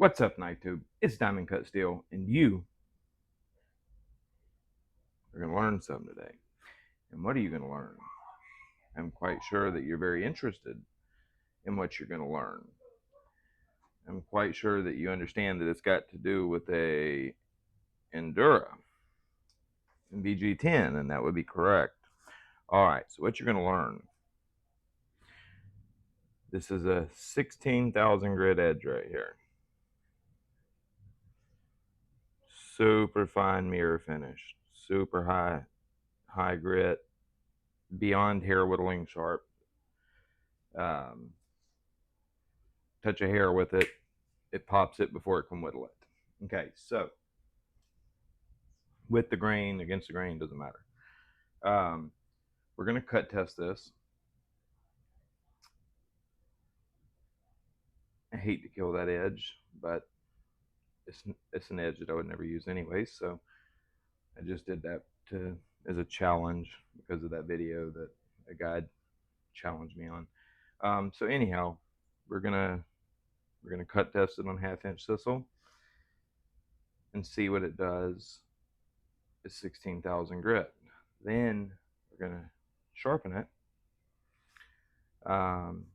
What's up, NightTube? It's Diamond Cut Steel, and you are going to learn something today. And what are you going to learn? I'm quite sure that you're very interested in what you're going to learn. I'm quite sure that you understand that it's got to do with a endura in VG10, and that would be correct. All right, so what you're going to learn. This is a 16,000 grit edge right here. Super fine mirror finish, super high grit, beyond hair whittling sharp. Touch a hair with it, it pops it before it can whittle it. Okay, so with the grain, against the grain, doesn't matter. We're going to cut test this. I hate to kill that edge, but it's an edge that I would never use anyway, so I just did that as a challenge because of that video that a guy challenged me on. So anyhow, we're gonna cut test it on 1/2-inch sisal and see what it does at 16,000 grit. Then we're gonna sharpen it and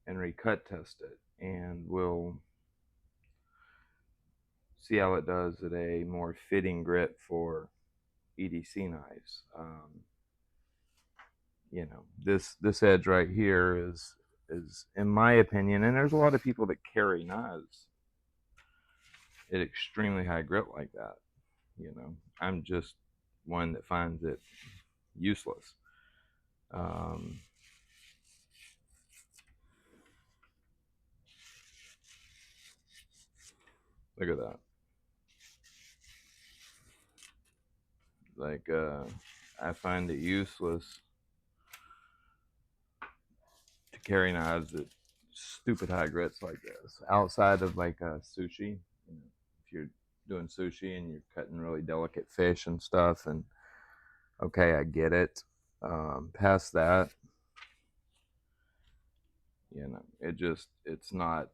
recut test it, and we'll see how it does at a more fitting grit for EDC knives. You know, this edge right here is in my opinion, and there's a lot of people that carry knives at extremely high grit like that. You know, I'm just one that finds it useless. Look at that. Like, I find it useless to carry knives at stupid high grits like this. Outside of like sushi, you know, if you're doing sushi and you're cutting really delicate fish and stuff, and okay, I get it. Past that, you know, it's not,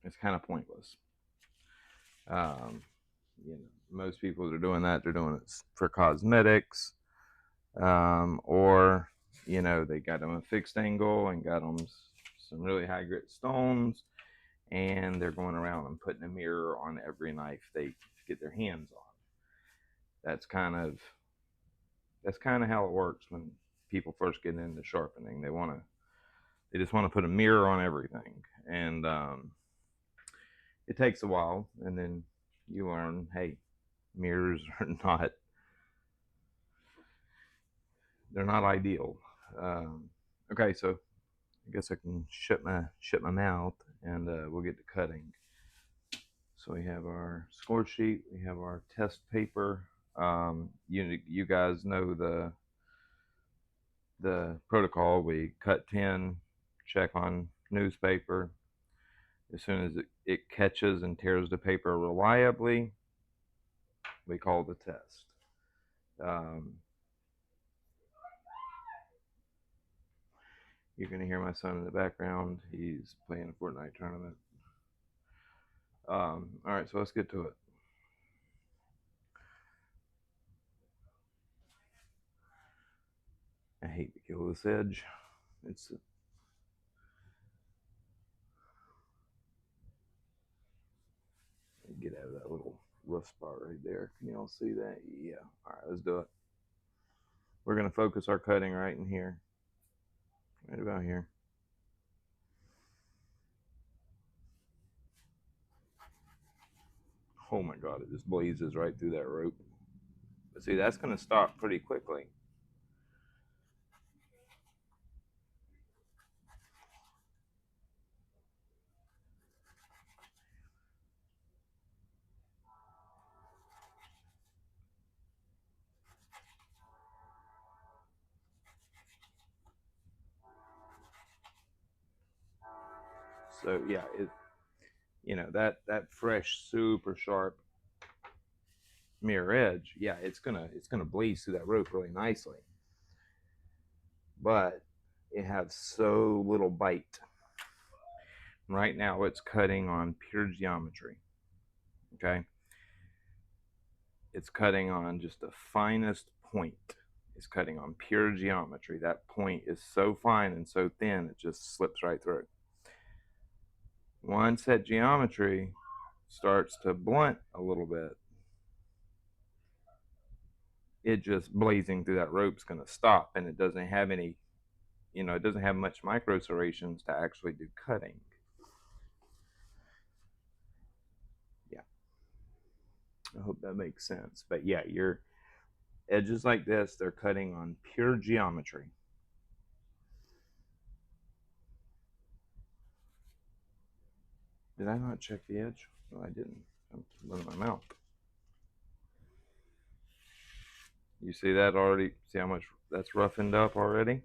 it's kind of pointless. You know, most people that are doing that, they're doing it for cosmetics, or, you know, they got them a fixed angle and got them some really high grit stones, and they're going around and putting a mirror on every knife they get their hands on. That's kind of how it works when people first get into sharpening. They just want to put a mirror on everything, and it takes a while, and then you learn, hey, mirrors are not, they're not ideal. Okay, so I guess I can shut my mouth, and we'll get to cutting. So we have our score sheet, we have our test paper. You guys know the protocol. We cut 10, check on newspaper. As soon as it catches and tears the paper reliably, we call the test. You're going to hear my son in the background. He's playing a Fortnite tournament. All right, so let's get to it. I hate to kill this edge. It's get out of that little rough spot right there. Can y'all see that? Yeah. All right, let's do it. We're going to focus our cutting right in here. Right about here. Oh my God, it just blazes right through that rope. But see, that's going to stop pretty quickly. So yeah, you know, that fresh, super sharp mirror edge, yeah, it's gonna blaze through that rope really nicely. But it has so little bite. Right now it's cutting on pure geometry. Okay, it's cutting on just the finest point. It's cutting on pure geometry. That point is so fine and so thin it just slips right through. Once that geometry starts to blunt a little bit, it just blazing through that rope's going to stop, and it doesn't have any, it doesn't have much micro serrations to actually do cutting. Yeah, I hope that makes sense. But yeah, your edges like this, they're cutting on pure geometry. Did I not check the edge? No, I didn't. I'm running my mouth. You see that already? See how much that's roughened up already?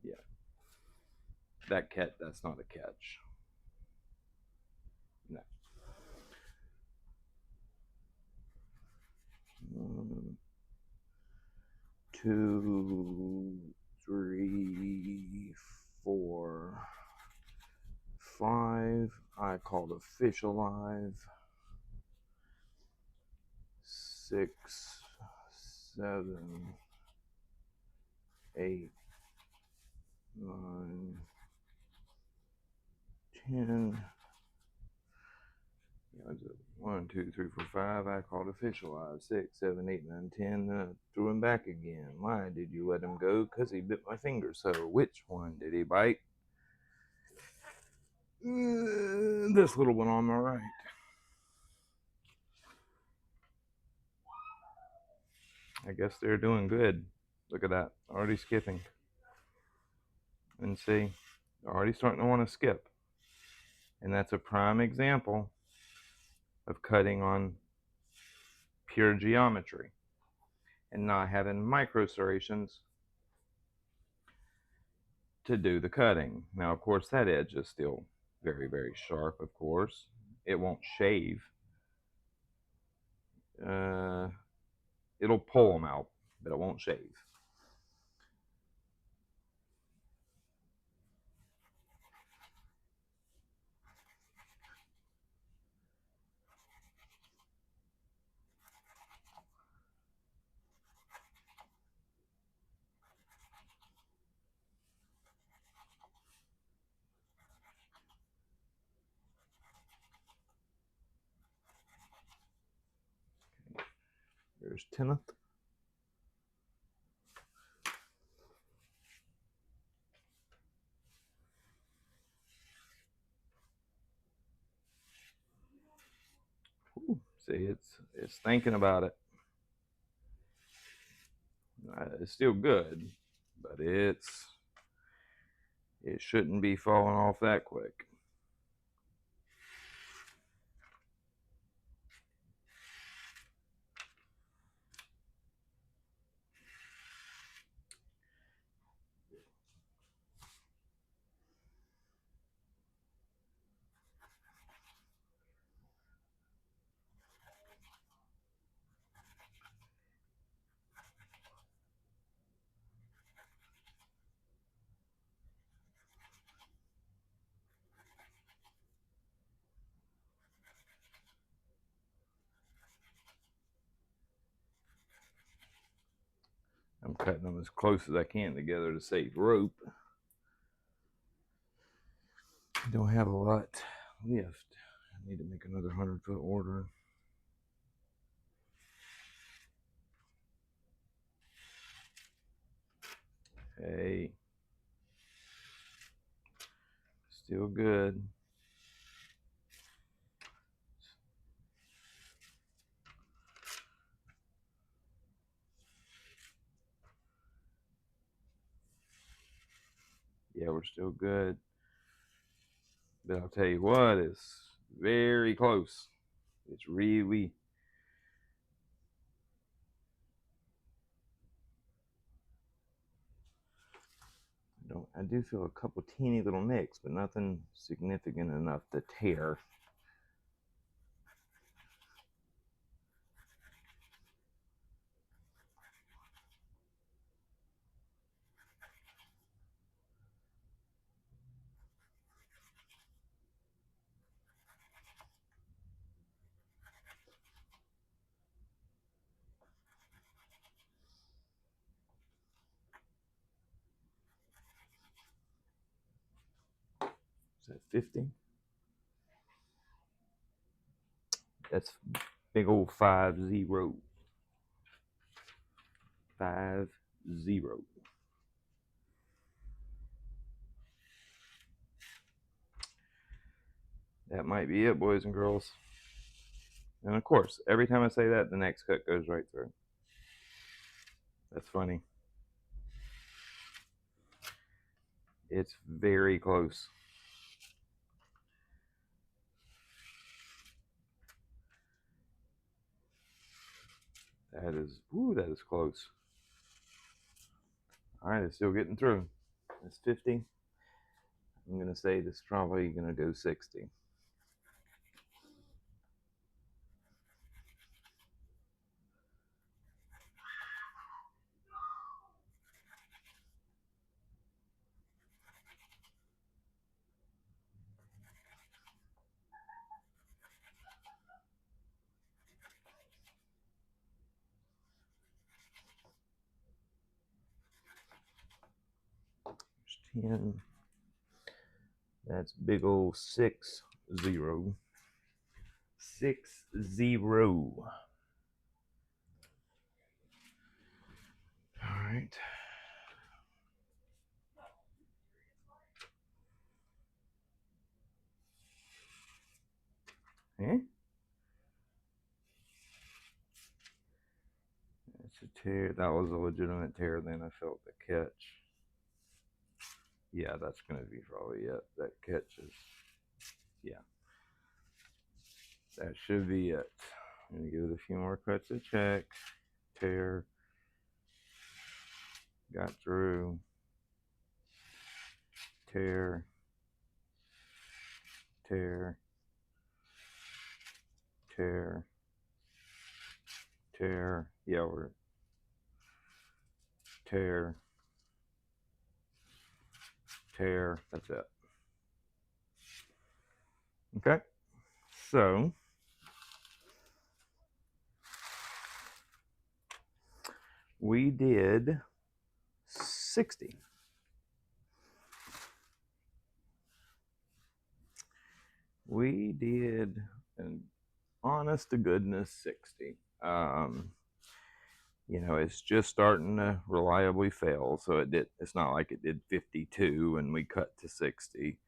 Yeah. That's not a catch. No. 1, 2, 3, 4, 5. I called a fish alive. 6, 7, 8, 9, 10. Yeah, 1, 2, 3, 4, 5. I called a fish alive. 6, 7, 8, 9, 10. Threw him back again. Why did you let him go? Because he bit my finger. So which one did he bite? This little one on my right. I guess they're doing good. Look at that. Already skipping. And see, they're already starting to want to skip. And that's a prime example of cutting on pure geometry and not having micro serrations to do the cutting. Now, of course, that edge is still very, very sharp, of course. It won't shave. It'll pull them out, but it won't shave. There's 10th. Ooh, see, it's thinking about it. It's still good, but it shouldn't be falling off that quick. I'm cutting them as close as I can together to save rope. I don't have a lot left. I need to make another 100-foot order. Hey, still good. Yeah, we're still good. But I'll tell you what, it's very close. It's really. I do feel a couple teeny little nicks, but nothing significant enough to tear. that 50? That's big old 50. 50. That might be it, boys and girls. And of course, every time I say that, the next cut goes right through. That's funny. It's very close. That is, ooh, that is close. All right, it's still getting through. That's 50. I'm going to say this is probably going to go 60. There's 10. That's big old 60. 60. All right. Eh? That's a tear. That was a legitimate tear. Then I felt the catch. Yeah, that's going to be probably it. That catch is, yeah. That should be it. I'm going to give it a few more cuts of check. Tear. Got through. Tear. Tear. Tear. Tear. Yeah, we're tear. Tear. That's it. Okay. So we did 60. We did an honest to goodness 60. You know, it's just starting to reliably fail, so it's not like it did 52 and we cut to 60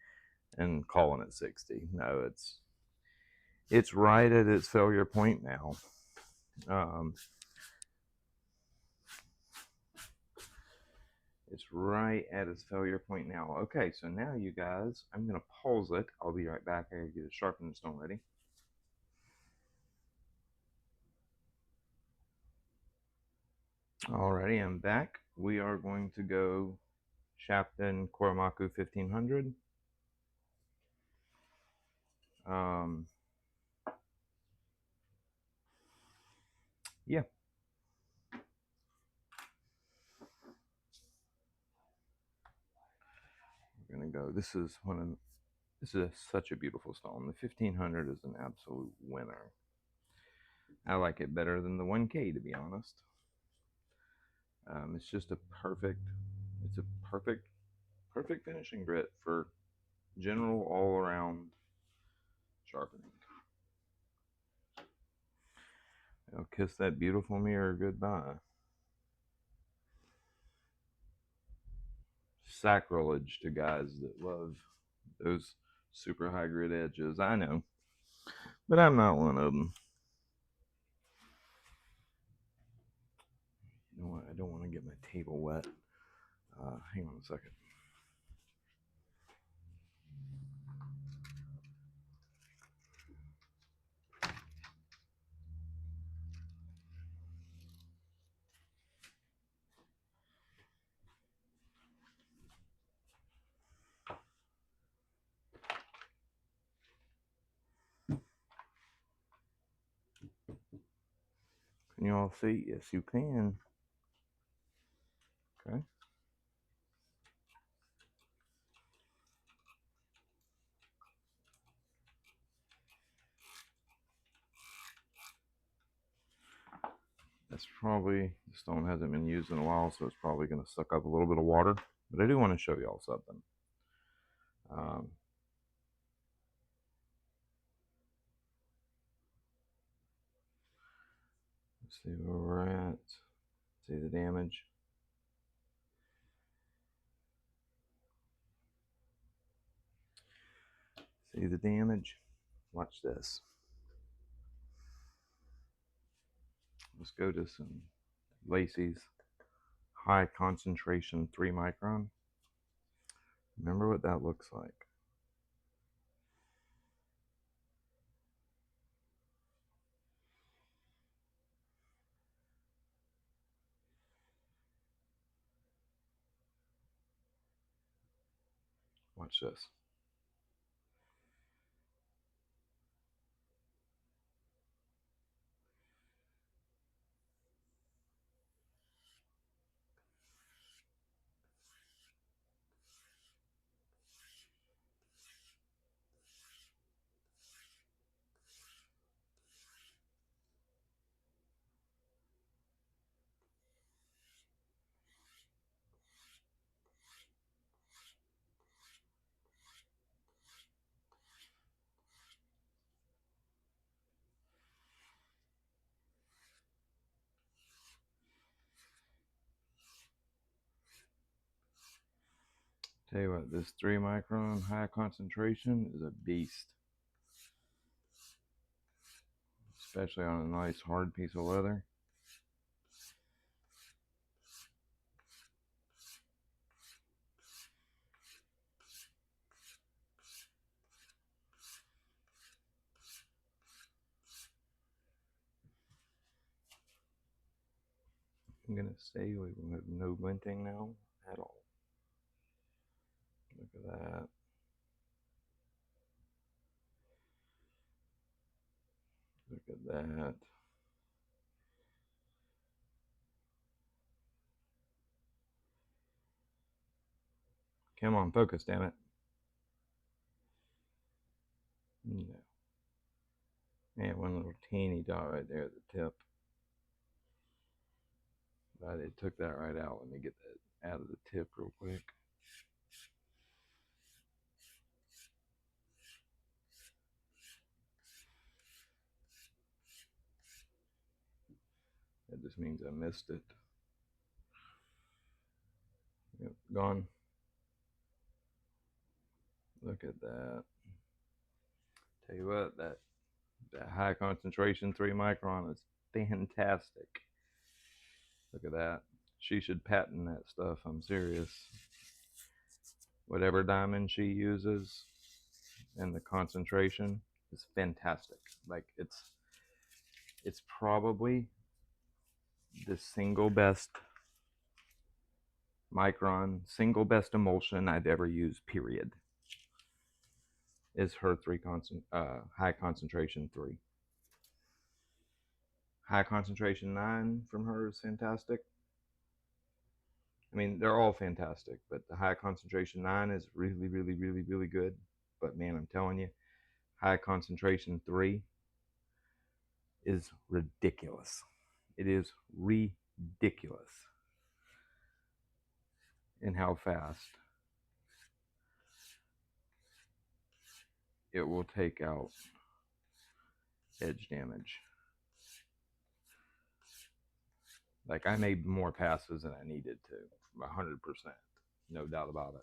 and calling it 60. No, it's right at its failure point now. It's right at its failure point now. Okay, so now you guys, I'm gonna pause it. I'll be right back. I gotta get a sharpening stone ready. Alrighty, I'm back. We are going to go Shapton Kuromakus 1500. Yeah. We're gonna go. This is such a beautiful stone. The 1500 is an absolute winner. I like it better than the 1K, to be honest. It's just it's a perfect finishing grit for general all around sharpening. I'll kiss that beautiful mirror goodbye. Sacrilege to guys that love those super high grit edges. I know, but I'm not one of them. You know what? I don't want to get my table wet. Hang on a second. Can you all see? Yes, you can. Okay. That's probably, the stone hasn't been used in a while, so it's probably going to suck up a little bit of water. But I do want to show y'all something. See where we're at. See the damage. See the damage? Watch this. Let's go to some Laceys high concentration 3 micron. Remember what that looks like. Watch this. Tell you what, this 3 micron high concentration is a beast. Especially on a nice hard piece of leather. I'm gonna say we will have no glinting now at all. Look at that. Look at that. Come on, focus, damn it. No. And one little teeny dot right there at the tip. But it took that right out. Let me get that out of the tip real quick. That just means I missed it. Yep, gone. Look at that. Tell you what, that high concentration 3 micron is fantastic. Look at that. She should patent that stuff. I'm serious. Whatever diamond she uses and the concentration is fantastic. Like it's probably the single best micron, single best emulsion I've ever used, period. Is her high concentration 3. High concentration 9 from her is fantastic. I mean, they're all fantastic, but the high concentration 9 is really, really, really, really good. But man, I'm telling you, high concentration 3 is ridiculous. It is ridiculous in how fast it will take out edge damage. Like, I made more passes than I needed to, 100%, no doubt about it.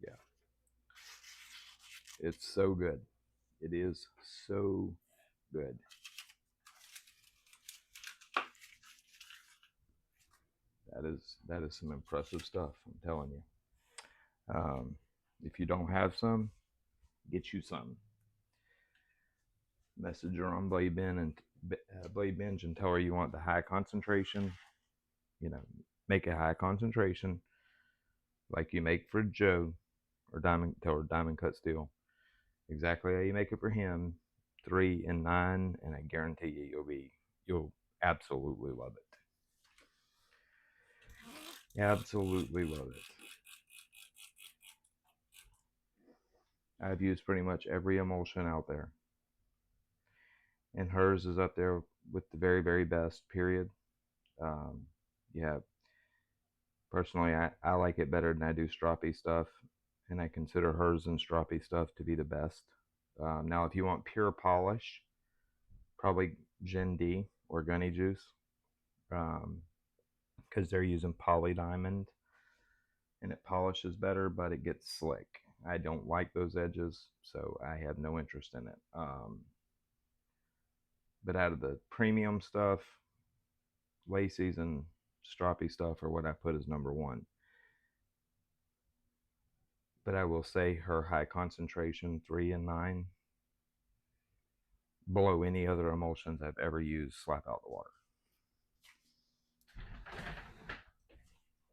Yeah, it's so good. It is so good. That is some impressive stuff, I'm telling you. If you don't have some, get you some. Message her on Blade Binge and tell her you want the high concentration. You know, make a high concentration like you make for Joe, or tell her Diamond Cut Steel. Exactly how you make it for him, 3 and 9, and I guarantee you'll absolutely love it. Absolutely love it. I've used pretty much every emulsion out there, and hers is up there with the very, very best, period. Yeah, personally, I like it better than I do stroppy stuff, and I consider hers and stroppy stuff to be the best. Now, if you want pure polish, probably Gen D or Gunny Juice, because they're using poly diamond and it polishes better, but it gets slick. I don't like those edges, so I have no interest in it. But out of the premium stuff, Laceys and stroppy stuff are what I put as number one. But I will say her high concentration 3 and 9 below any other emulsions I've ever used slap out the water.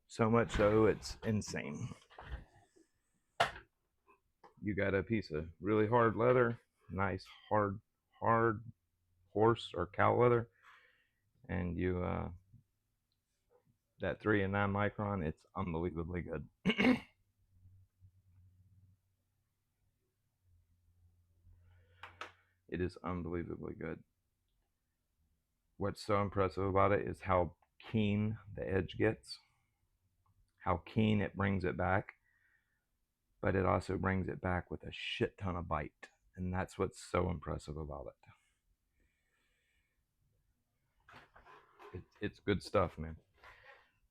So much so it's insane. You got a piece of really hard leather, nice hard horse or cow leather, and you that 3 and 9 micron, it's unbelievably good. It is unbelievably good. What's so impressive about it is how keen the edge gets, how keen it brings it back, but it also brings it back with a shit ton of bite, and that's what's so impressive about it. It's good stuff, man.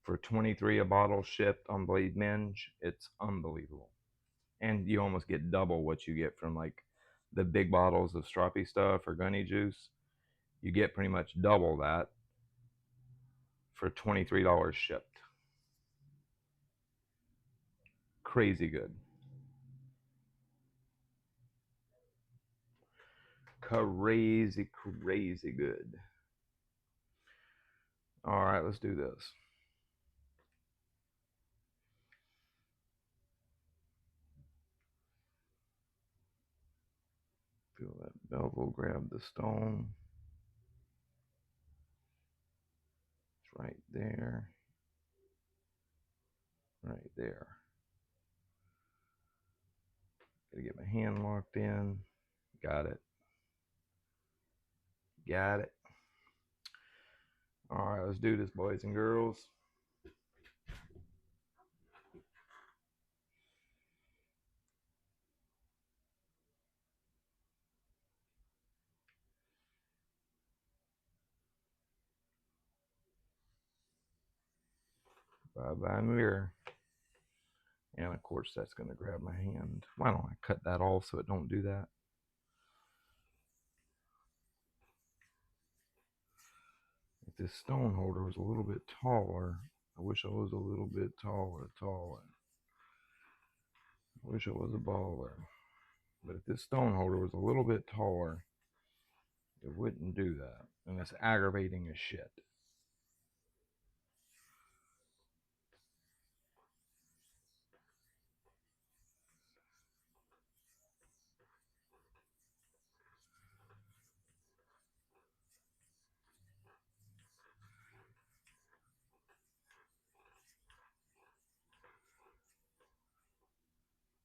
For $23 a bottle shipped on Blade Minge, it's unbelievable. And you almost get double what you get from like the big bottles of stroppy stuff or Gunny Juice. You get pretty much double that for $23 shipped. Crazy good. Crazy good. All right, let's do this. Feel that bevel, grab the stone. It's right there. Right there. Gotta get my hand locked in. Got it. Got it. All right, let's do this, boys and girls. Bye-bye mirror. And of course that's gonna grab my hand. Why don't I cut that off so it don't do that? If this stone holder was a little bit taller, I wish I was a little bit taller. I wish I was a baller. But if this stone holder was a little bit taller, it wouldn't do that. And it's aggravating as shit.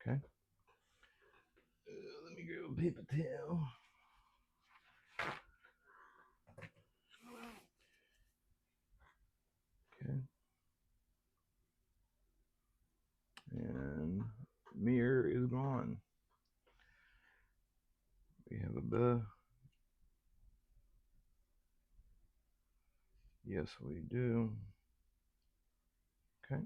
Okay. Let me go paper towel. Okay. And mirror is gone. We have a buh. Yes, we do. Okay.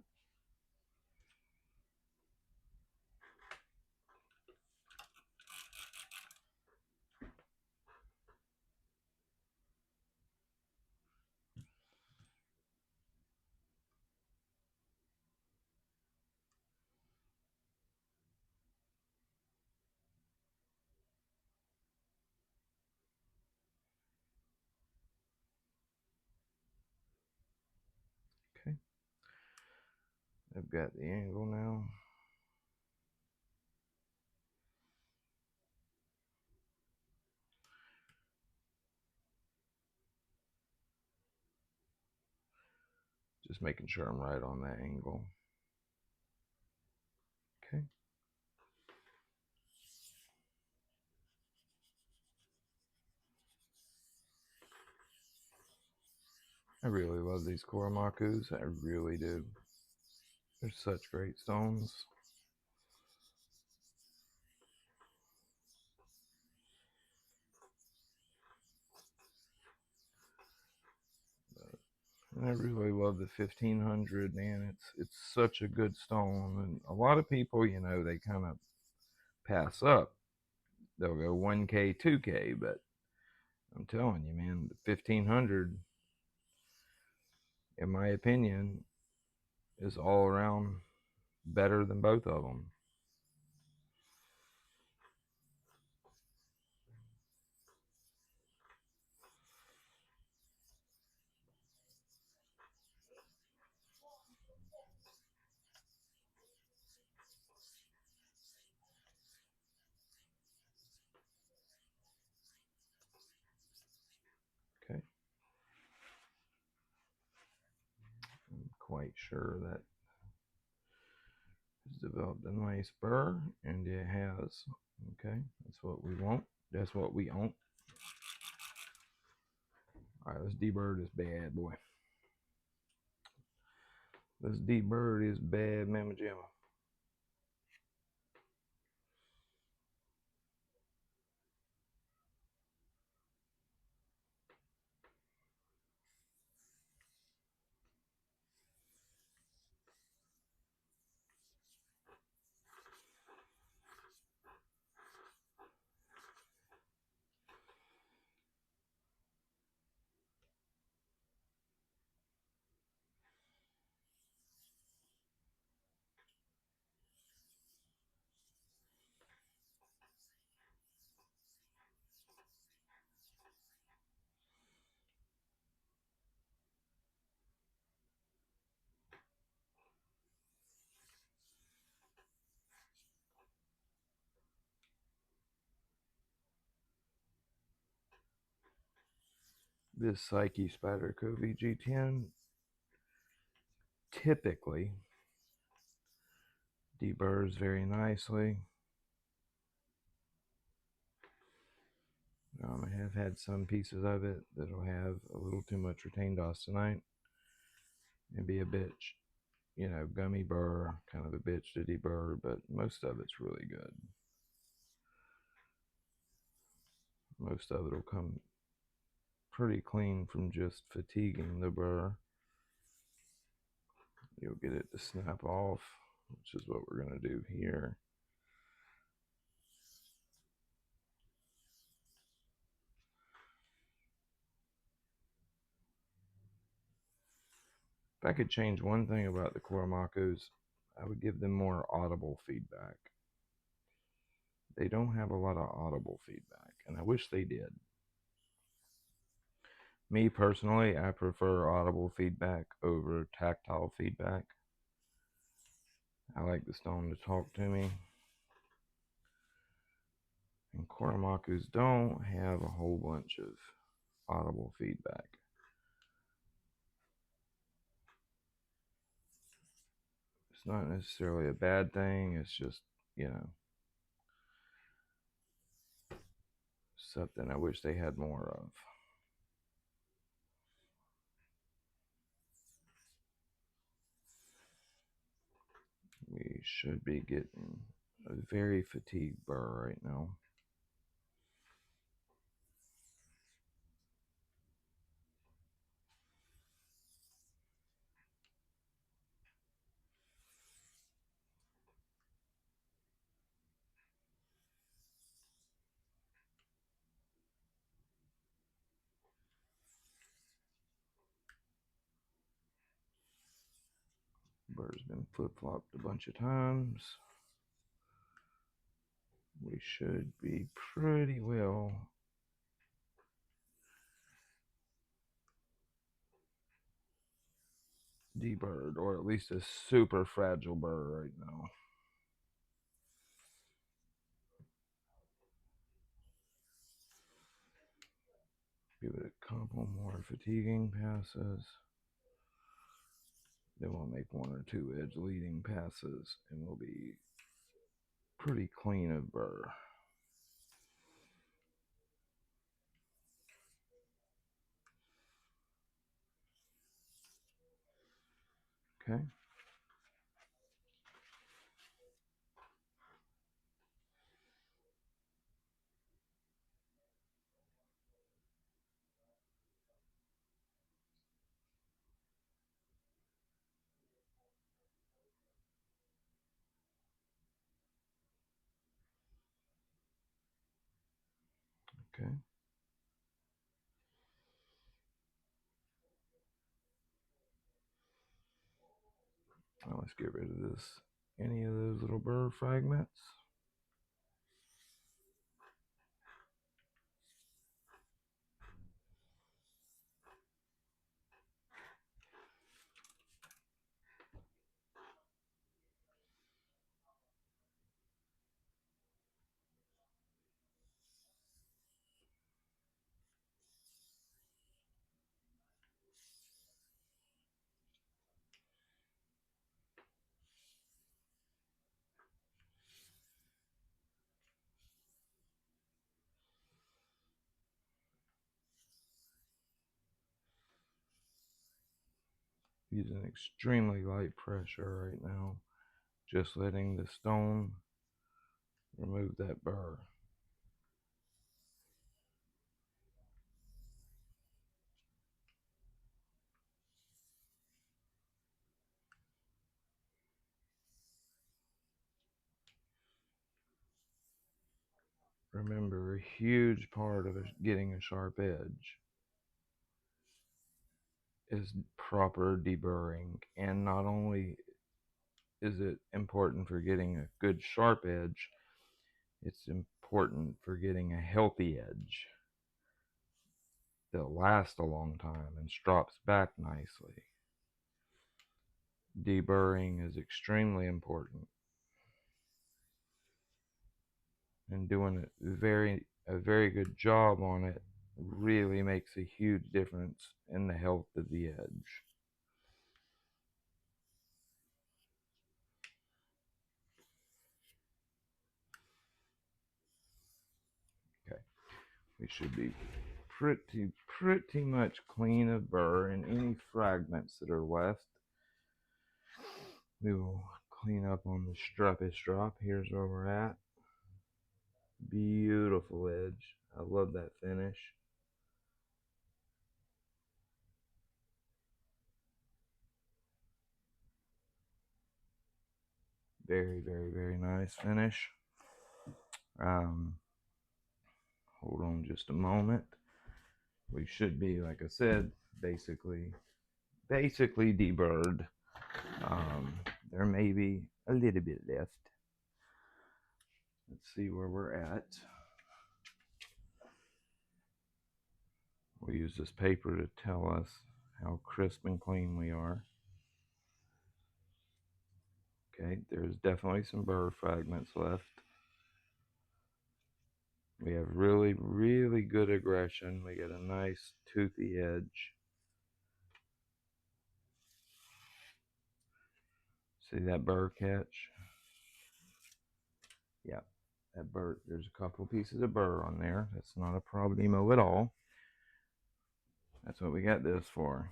Okay. I've got the angle now. Just making sure I'm right on that angle. Okay. I really love these Kuromakus. I really do. They're such great stones. I really love the 1500, man. It's such a good stone, and a lot of people, you know, they kind of pass up. They'll go 1K, 2K, but I'm telling you, man, the 1500, in my opinion, is all around better than both of them. Okay, I'm quite sure that has developed a nice burr, and it has. Okay, that's what we want. That's what we want. All right, let's deburr this bad boy. This deburr is bad, Mama Jamma. This Psyche Spyderco VG10 typically deburrs very nicely. I have had some pieces of it that'll have a little too much retained austenite and be a bitch, you know, gummy burr, kind of a bitch to deburr, but most of it's really good. Most of it will come pretty clean from just fatiguing the burr. You'll get it to snap off, which is what we're going to do here. If I could change one thing about the Kuromakus, I would give them more audible feedback. They don't have a lot of audible feedback, and I wish they did. Me personally, I prefer audible feedback over tactile feedback. I like the stone to talk to me. And Kuromakus don't have a whole bunch of audible feedback. It's not necessarily a bad thing, it's just, you know, something I wish they had more of. We should be getting a very fatigued burr right now. Burr's been flip-flopped a bunch of times. We should be pretty well deburred, or at least a super fragile burr right now. Give it a couple more fatiguing passes. Then we'll make one or two edge leading passes, and we'll be pretty clean of burr. Okay. Now let's get rid of this, any of those little burr fragments. Using extremely light pressure right now, just letting the stone remove that burr. Remember, a huge part of getting a sharp edge is proper deburring, and not only is it important for getting a good sharp edge, it's important for getting a healthy edge that lasts a long time and strops back nicely. Deburring is extremely important, and doing a very good job on it really makes a huge difference in the health of the edge. Okay, we should be pretty much clean of burr, and any fragments that are left we will clean up on the struppy strop. Here's where we're at. Beautiful edge. I love that finish. Very nice finish. Hold on just a moment. We should be, like I said, basically deburred. There may be a little bit left. Let's see where we're at. We'll use this paper to tell us how crisp and clean we are. Okay, there's definitely some burr fragments left. We have really good aggression. We get a nice toothy edge. See that burr catch? Yeah, that burr, there's a couple pieces of burr on there. That's not a problemo at all. That's what we got this for.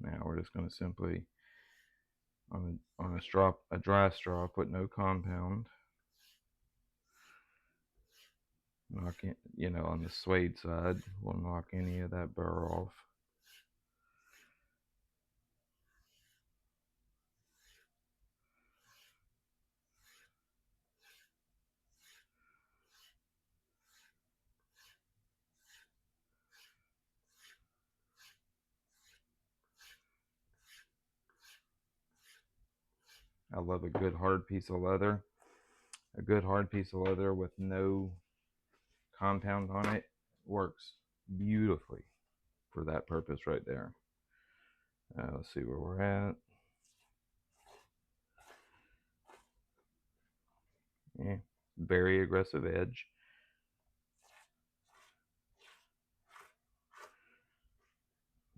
Now we're just going to simply, on a dry straw, put no compound, knock it, on the suede side, we'll knock any of that burr off. I love a good hard piece of leather. A good hard piece of leather with no compound on it works beautifully for that purpose right there. Let's see where we're at. Yeah, very aggressive edge.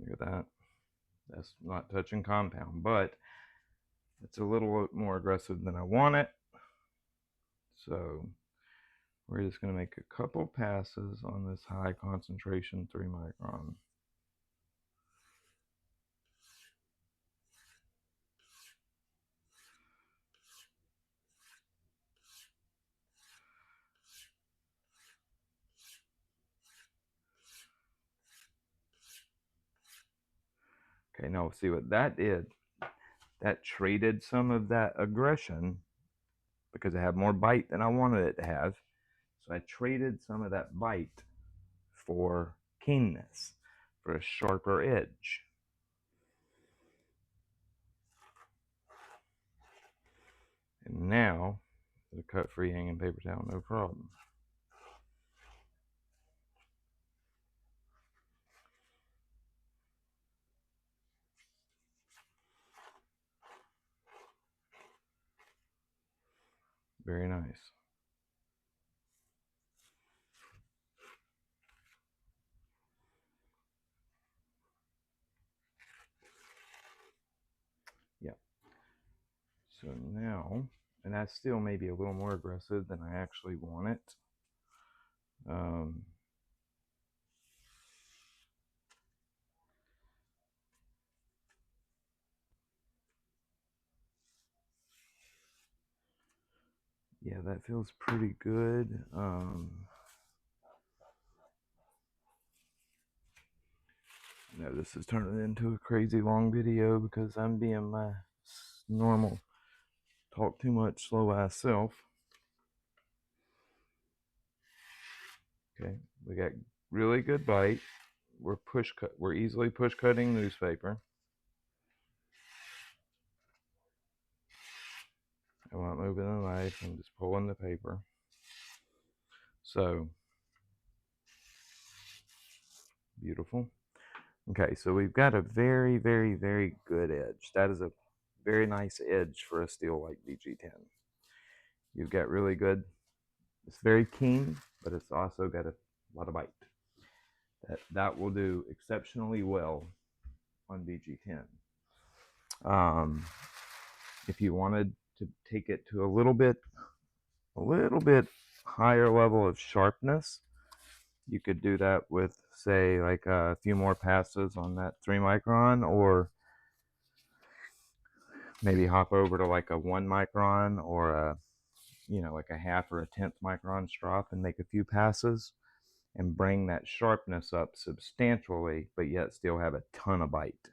Look at that. That's not touching compound, but it's a little more aggressive than I want it. So we're just going to make a couple passes on this high concentration 3 micron. Okay, now see what that did. That traded some of that aggression because it had more bite than I wanted it to have. So I traded some of that bite for keenness, for a sharper edge. And now, the cut-free hanging paper towel, no problem. Very nice. Yeah. So now, and that's still maybe a little more aggressive than I actually want it. Yeah, that feels pretty good. Now this is turning into a crazy long video because I'm being my normal talk too much slow ass self. Okay, we got really good bite. We're easily push cutting newspaper. I'm not moving the knife, I'm just pulling the paper. So beautiful. Okay, so we've got a very, very, very good edge. That is a very nice edge for a steel like BG10. You've got really good, it's very keen, but it's also got a lot of bite. That will do exceptionally well on BG10. If you wanted to take it to a little bit higher level of sharpness, you could do that with, say, like a few more passes on that 3 micron, or maybe hop over to like a 1 micron or a, like a half or a tenth micron strop and make a few passes and bring that sharpness up substantially, but yet still have a ton of bite.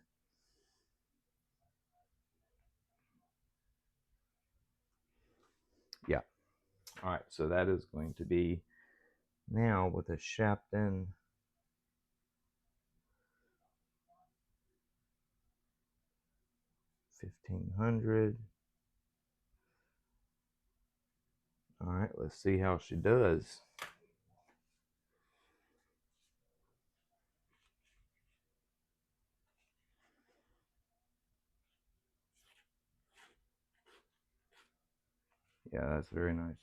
Yeah. All right, so that is going to be now with a Shapton 1500. All right, let's see how she does. Yeah, that's very nice.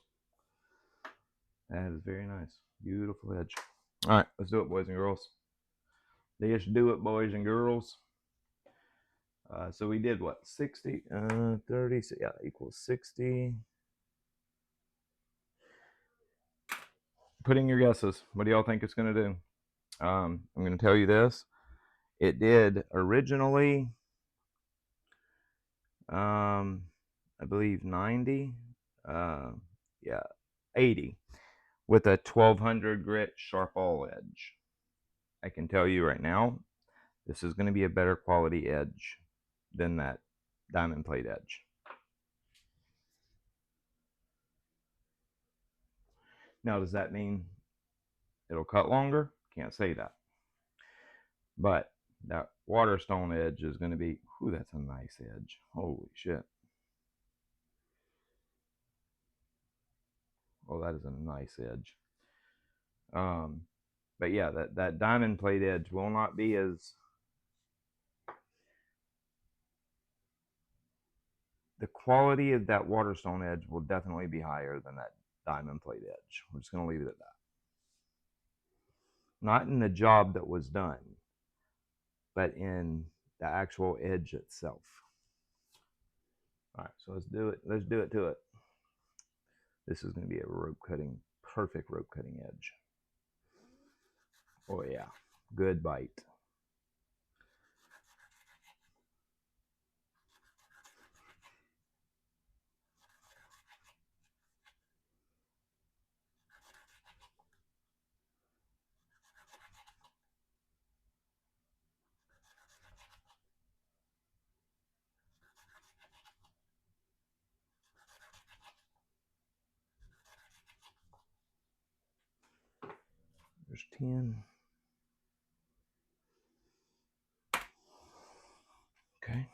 That is very nice. Beautiful edge. All right, let's do it, boys and girls. Let's do it, boys and girls. So we did what? 60, 30, so yeah, equals 60. Put in your guesses. What do y'all think it's going to do? I'm going to tell you this. It did originally, I believe 90, yeah, 80 with a 1200 grit sharp all edge. I can tell you right now, this is going to be a better quality edge than that diamond plate edge. Now, does that mean it'll cut longer? Can't say that. But that Waterstone edge is going to be, ooh, that's a nice edge. Holy shit. Oh, that is a nice edge. But yeah, that diamond plate edge will not be as, the quality of that Waterstone edge will definitely be higher than that diamond plate edge. We're just going to leave it at that. Not in the job that was done, but in the actual edge itself. All right, so let's do it. Let's do it to it. This is going to be a rope cutting, perfect rope cutting edge. Oh yeah, good bite. There's 10. Okay.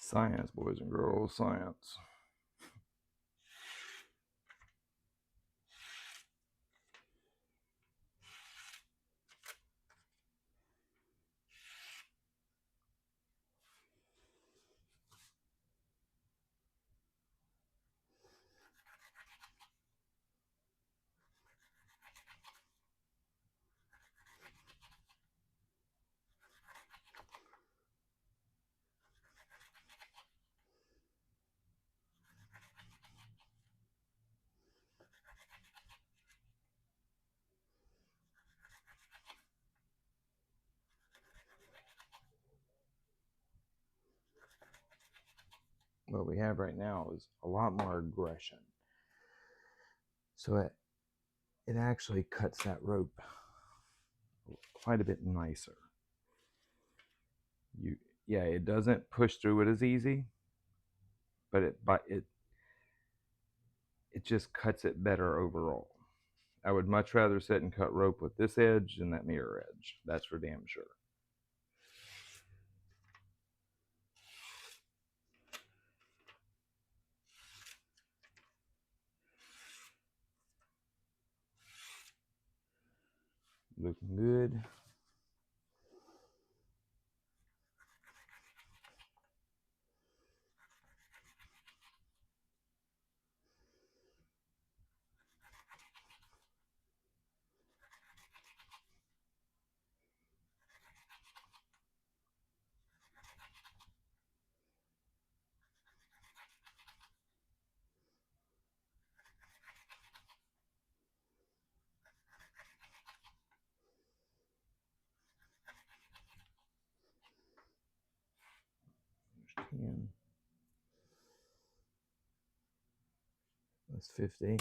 Science, boys and girls, science. What we have right now is a lot more aggression. So it actually cuts that rope quite a bit nicer. Yeah, it doesn't push through it as easy, but it just cuts it better overall. I would much rather sit and cut rope with this edge than that mirror edge. That's for damn sure. Looking good. There's 10. That's 50.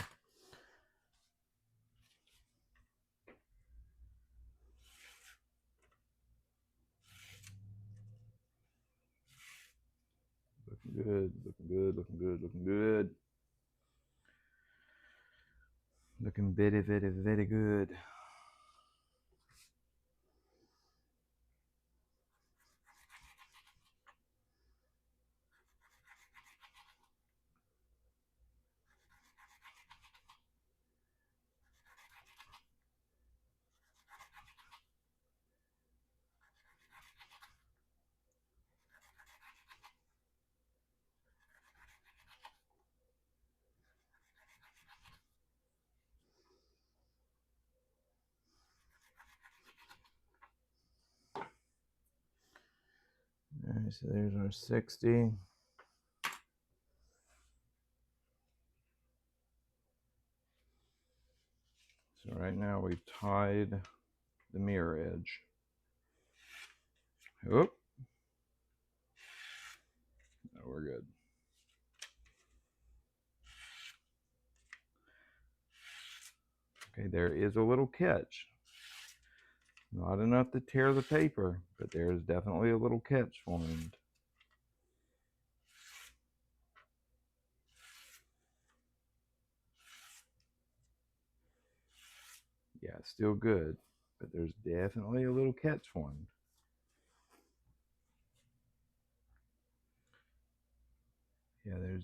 Looking good, looking good, looking good, looking good. Looking very, very, very good. All right, so there's our 60. So right now we've tied the mirror edge. Oop. No, we're good. Okay, there is a little catch. Not enough to tear the paper, but there is definitely a little catch formed. Yeah, it's still good, but there's definitely a little catch formed. Yeah, there's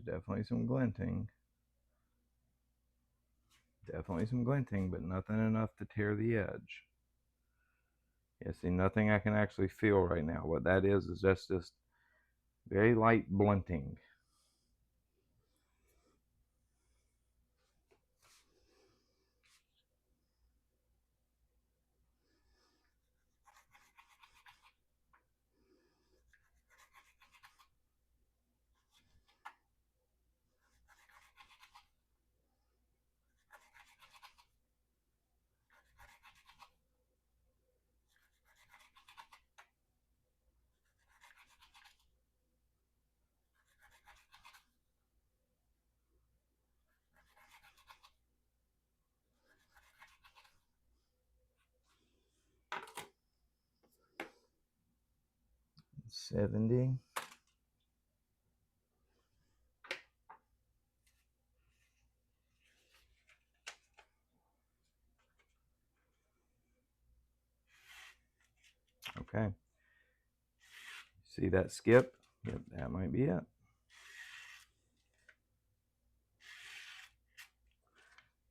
definitely some glinting. Definitely some glinting, but nothing enough to tear the edge. Yeah, see, nothing I can actually feel right now. What that is just very light blunting. $70. Okay. See that skip? Yep, that might be it.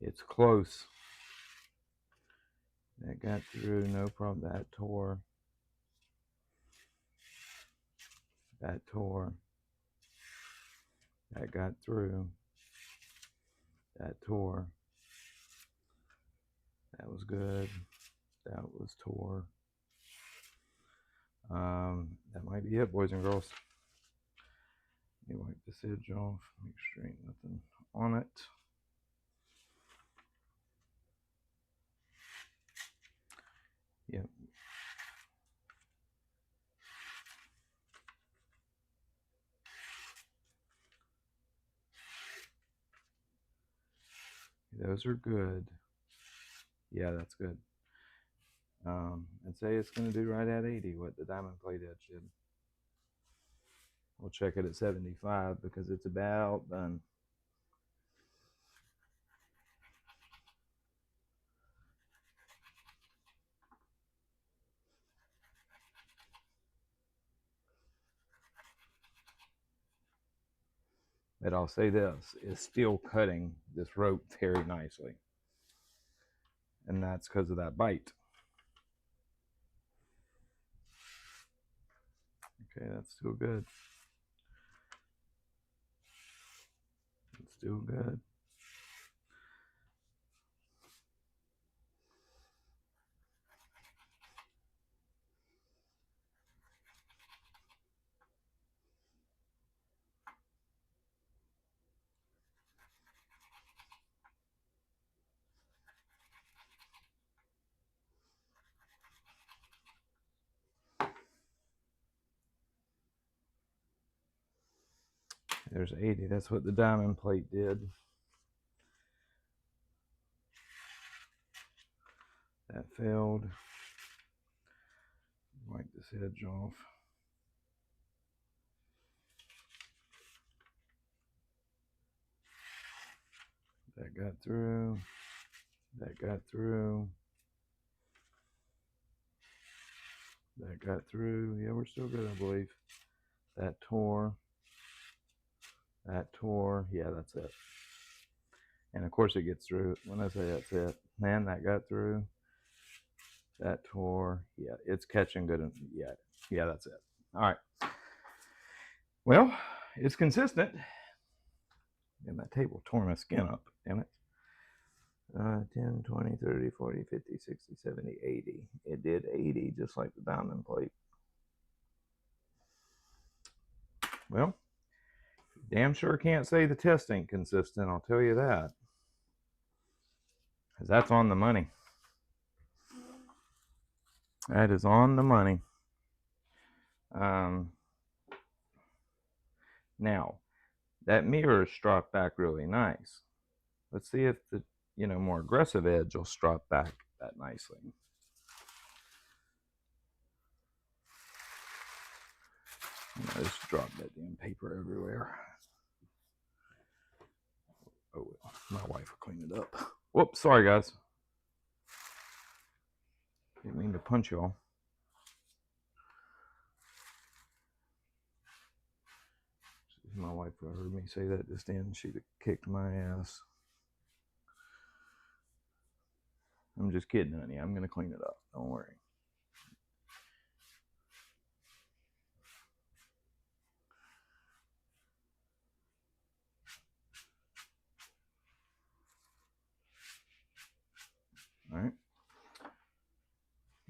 It's close. That got through, no problem. That tore. That tore. That got through. That tore. That was good. That was tore. That might be it, boys and girls. Let me wipe this edge off. Make sure ain't nothing on it. Yep. Those are good. Yeah, that's good. I'd say it's going to do right at 80, what the diamond plate edge did. We'll check it at 75 because it's about done. But I'll say this, it's still cutting this rope very nicely. And that's because of that bite. Okay, that's still good. It's still good. There's 80. That's what the diamond plate did. That failed. Wipe this edge off. That got through. That got through. That got through. Yeah, we're still good, I believe. That tore. That tore. Yeah, that's it. And of course it gets through. When I say that's it, man, that got through. That tore. Yeah, it's catching good. Yeah, that's it. All right. Well, it's consistent. And that table tore my skin up. Damn it. 10, 20, 30, 40, 50, 60, 70, 80. It did 80 just like the diamond plate. Well, damn sure can't say the test ain't consistent, I'll tell you that. Because that's on the money. That is on the money. Now, that mirror is stropped back really nice. Let's see if the more aggressive edge will strop back that nicely. I just dropped that damn paper everywhere. Oh, my wife will clean it up. Whoops, sorry guys. Didn't mean to punch y'all. My wife heard me say that just then. She'd have kicked my ass. I'm just kidding, honey. I'm going to clean it up. Don't worry. All right.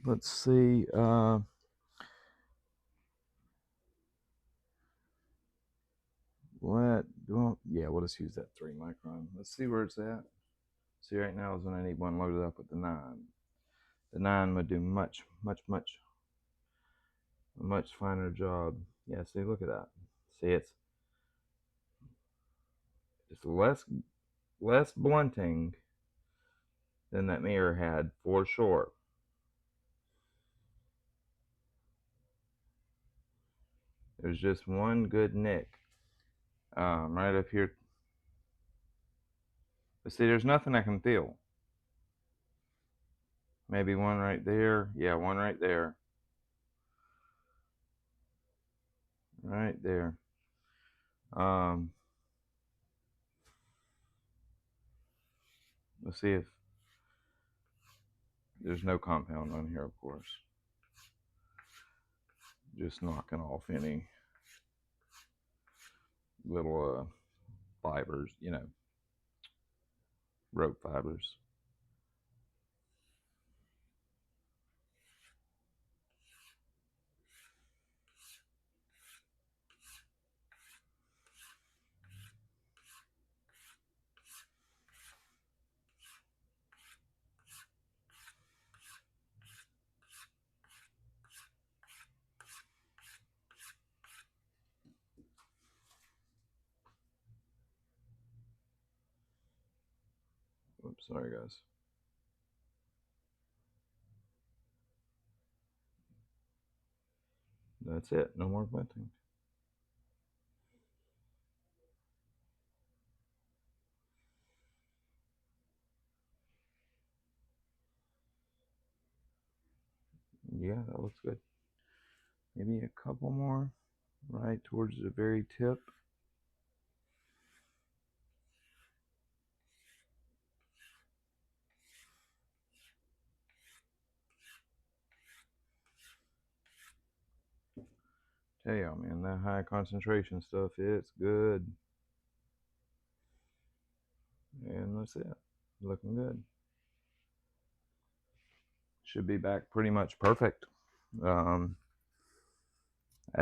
Let's see. Yeah, we'll just use that 3 micron. Let's see where it's at. See, right now is when I need one loaded up with the 9. The 9 would do much finer job. Yeah, see, look at that. See, it's less blunting than that mirror had for sure. There's just one good nick right up here. But see, there's nothing I can feel. Maybe one right there. Yeah, one right there. right there. Let's see if there's no compound on here, of course. Just knocking off any little fibers, you know, rope fibers. Oops, sorry guys. That's it, no more venting. Yeah, that looks good. Maybe a couple more right towards the very tip. Tell y'all, man, that high concentration stuff, it's good. And that's it. Looking good. Should be back pretty much perfect. I'd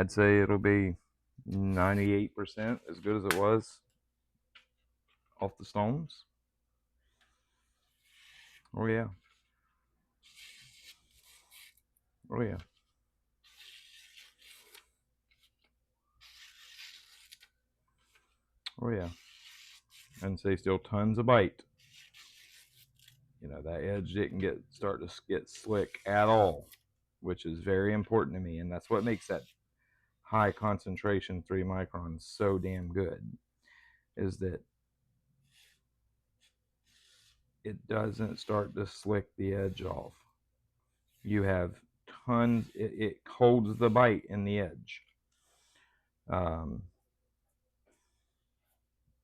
say it'll be 98% as good as it was off the stones. Oh yeah. Oh yeah. Oh yeah. And say still tons of bite. You know, that edge didn't start to get slick at all, which is very important to me, and that's what makes that high concentration 3 microns so damn good, is that it doesn't start to slick the edge off. You have tons, it holds the bite in the edge.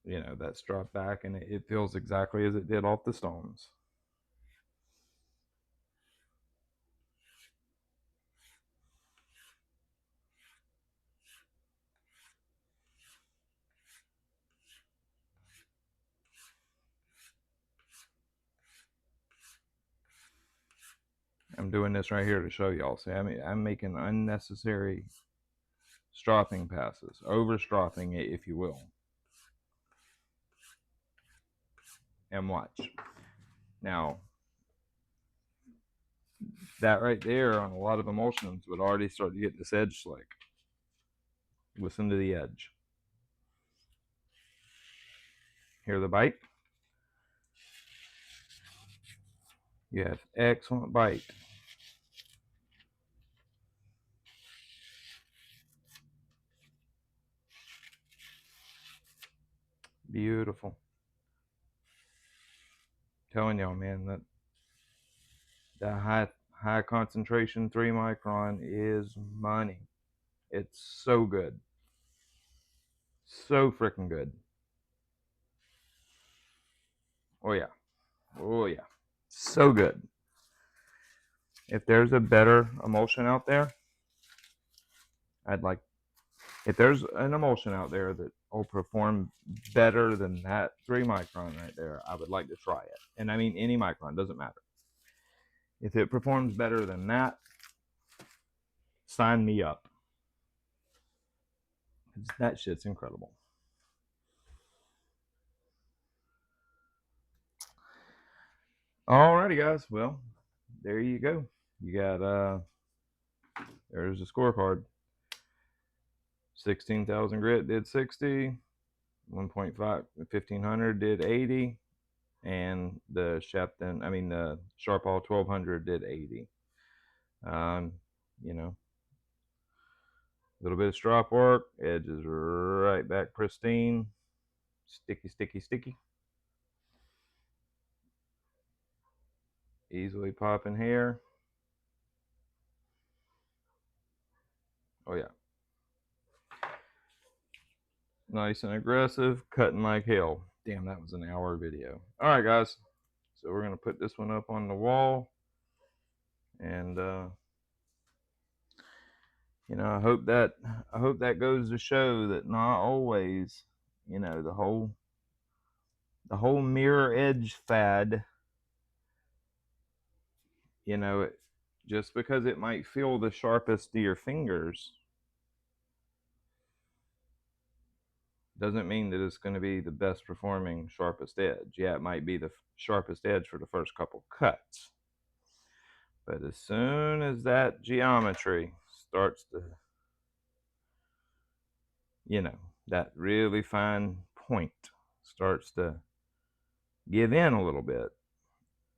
You know, that strap back, and it feels exactly as it did off the stones. I'm doing this right here to show y'all. See, I'm making unnecessary stropping passes, over stropping it, if you will. And watch. Now, that right there on a lot of emulsions would already start to get this edge slick. Listen to the edge. Hear the bite? You have excellent bite. Beautiful. Telling y'all, man, that high concentration 3 micron is money. It's so good. So freaking good. Oh yeah. Oh yeah. So good. If there's a better emulsion out there, if there's an emulsion out there that will perform better than that 3 micron right there, I would like to try it. And I mean any micron, doesn't matter. If it performs better than that, sign me up. That shit's incredible. Alrighty guys, well, there you go. You got there's the scorecard. 16,000 grit did 60, 1.5 1500 did 80, and the shapton, I mean the Sharpall 1200 did 80. You know, a little bit of strop work, edges right back pristine, sticky, sticky, sticky. Easily popping hair. Oh yeah. Nice and aggressive, cutting like hell. Damn, that was an hour video. All right, guys. So we're gonna put this one up on the wall, and you know, I hope that goes to show that not always, you know, the whole mirror edge fad, you know, just because it might feel the sharpest to your fingers doesn't mean that it's going to be the best performing sharpest edge. Yeah, it might be the sharpest edge for the first couple cuts, but as soon as that geometry starts to, you know, that really fine point starts to give in a little bit,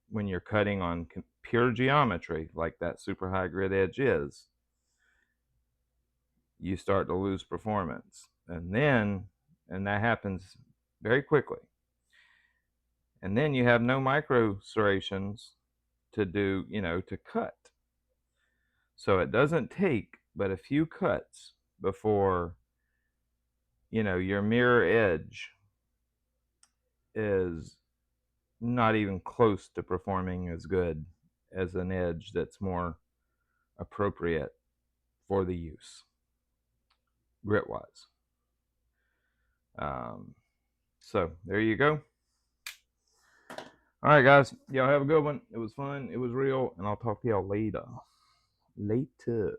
when you're cutting on pure geometry like that super high grit edge is, you start to lose performance. And that happens very quickly. And then you have no micro serrations to do, you know, to cut. So it doesn't take but a few cuts before, you know, your mirror edge is not even close to performing as good as an edge that's more appropriate for the use, grit wise. So there you go. All right, guys. Y'all have a good one. It was fun. It was real. And I'll talk to y'all later. Later.